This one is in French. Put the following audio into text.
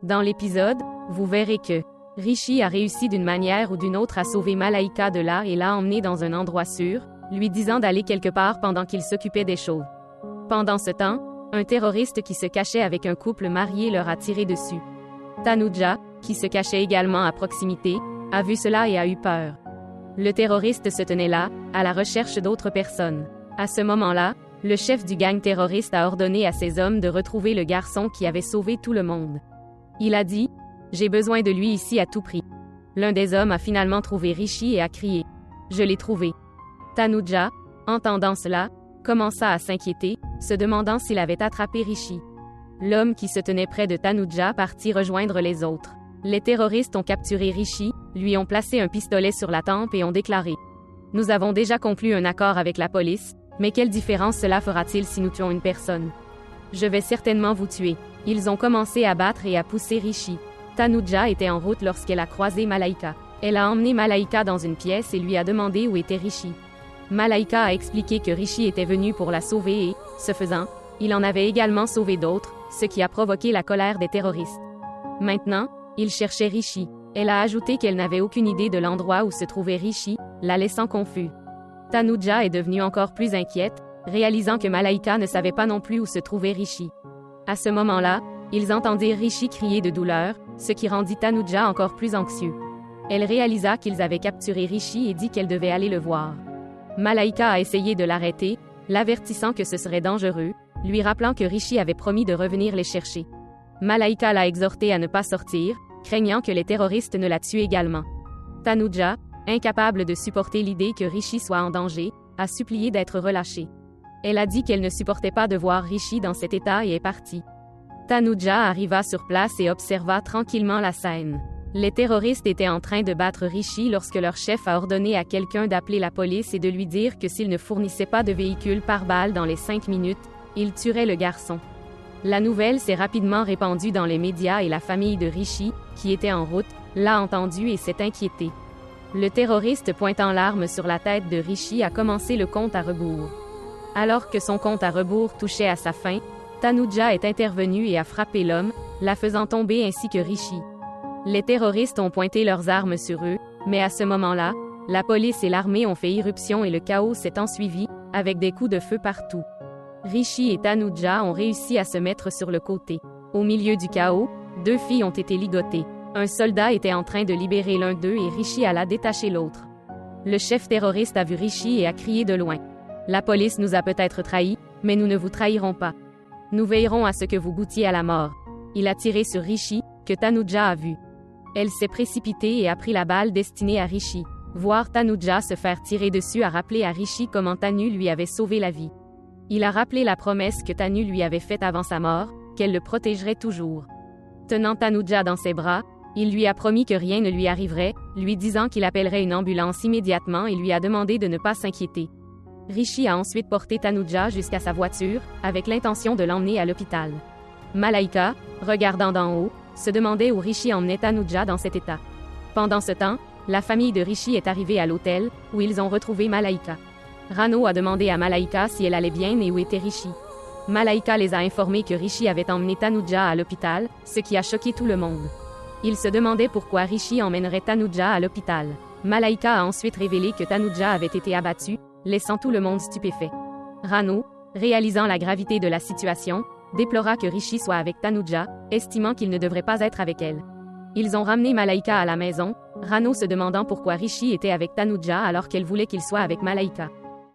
Dans l'épisode, vous verrez que Rishi a réussi d'une manière ou d'une autre à sauver Malaika de là et l'a emmenée dans un endroit sûr, lui disant d'aller quelque part pendant qu'il s'occupait des choses. Pendant ce temps, un terroriste qui se cachait avec un couple marié leur a tiré dessus. Tanuja, qui se cachait également à proximité, a vu cela et a eu peur. Le terroriste se tenait là, à la recherche d'autres personnes. À ce moment-là, le chef du gang terroriste a ordonné à ses hommes de retrouver le garçon qui avait sauvé tout le monde. Il a dit « J'ai besoin de lui ici à tout prix ». L'un des hommes a finalement trouvé Rishi et a crié « Je l'ai trouvé ». Tanuja, entendant cela, commença à s'inquiéter, se demandant s'il avait attrapé Rishi. L'homme qui se tenait près de Tanuja partit rejoindre les autres. Les terroristes ont capturé Rishi, lui ont placé un pistolet sur la tempe et ont déclaré « Nous avons déjà conclu un accord avec la police, mais quelle différence cela fera-t-il si nous tuons une personne? Je vais certainement vous tuer. » Ils ont commencé à battre et à pousser Rishi. Tanuja était en route lorsqu'elle a croisé Malaika. Elle a emmené Malaika dans une pièce et lui a demandé où était Rishi. Malaika a expliqué que Rishi était venu pour la sauver et, ce faisant, il en avait également sauvé d'autres, ce qui a provoqué la colère des terroristes. Maintenant, ils cherchaient Rishi. Elle a ajouté qu'elle n'avait aucune idée de l'endroit où se trouvait Rishi, la laissant confus. Tanuja est devenue encore plus inquiète, réalisant que Malaika ne savait pas non plus où se trouvait Rishi. À ce moment-là, ils entendirent Rishi crier de douleur, ce qui rendit Tanuja encore plus anxieux. Elle réalisa qu'ils avaient capturé Rishi et dit qu'elle devait aller le voir. Malaika a essayé de l'arrêter, l'avertissant que ce serait dangereux, lui rappelant que Rishi avait promis de revenir les chercher. Malaika l'a exhorté à ne pas sortir, craignant que les terroristes ne la tuent également. Tanuja, incapable de supporter l'idée que Rishi soit en danger, a supplié d'être relâchée. Elle a dit qu'elle ne supportait pas de voir Rishi dans cet état et est partie. Tanuja arriva sur place et observa tranquillement la scène. Les terroristes étaient en train de battre Rishi lorsque leur chef a ordonné à quelqu'un d'appeler la police et de lui dire que s'il ne fournissait pas de véhicule par balle dans les 5 minutes, il tuerait le garçon. La nouvelle s'est rapidement répandue dans les médias et la famille de Rishi, qui était en route, l'a entendue et s'est inquiétée. Le terroriste pointant l'arme sur la tête de Rishi a commencé le compte à rebours. Alors que son compte à rebours touchait à sa fin, Tanuja est intervenue et a frappé l'homme, la faisant tomber ainsi que Rishi. Les terroristes ont pointé leurs armes sur eux, mais à ce moment-là, la police et l'armée ont fait irruption et le chaos s'est ensuivi, avec des coups de feu partout. Rishi et Tanuja ont réussi à se mettre sur le côté. Au milieu du chaos, 2 filles ont été ligotées. Un soldat était en train de libérer l'un d'eux et Rishi alla détacher l'autre. Le chef terroriste a vu Rishi et a crié de loin. La police nous a peut-être trahis, mais nous ne vous trahirons pas. Nous veillerons à ce que vous goûtiez à la mort. Il a tiré sur Rishi, que Tanuja a vu. Elle s'est précipitée et a pris la balle destinée à Rishi. Voir Tanuja se faire tirer dessus a rappelé à Rishi comment Tanu lui avait sauvé la vie. Il a rappelé la promesse que Tanu lui avait faite avant sa mort, qu'elle le protégerait toujours. Tenant Tanuja dans ses bras, il lui a promis que rien ne lui arriverait, lui disant qu'il appellerait une ambulance immédiatement et lui a demandé de ne pas s'inquiéter. Rishi a ensuite porté Tanuja jusqu'à sa voiture, avec l'intention de l'emmener à l'hôpital. Malaika, regardant d'en haut, se demandait où Rishi emmenait Tanuja dans cet état. Pendant ce temps, la famille de Rishi est arrivée à l'hôtel, où ils ont retrouvé Malaika. Rano a demandé à Malaika si elle allait bien et où était Rishi. Malaika les a informés que Rishi avait emmené Tanuja à l'hôpital, ce qui a choqué tout le monde. Ils se demandaient pourquoi Rishi emmènerait Tanuja à l'hôpital. Malaika a ensuite révélé que Tanuja avait été abattue, laissant tout le monde stupéfait. Rano, réalisant la gravité de la situation, déplora que Rishi soit avec Tanuja, estimant qu'il ne devrait pas être avec elle. Ils ont ramené Malaika à la maison, Rano se demandant pourquoi Rishi était avec Tanuja alors qu'elle voulait qu'il soit avec Malaika.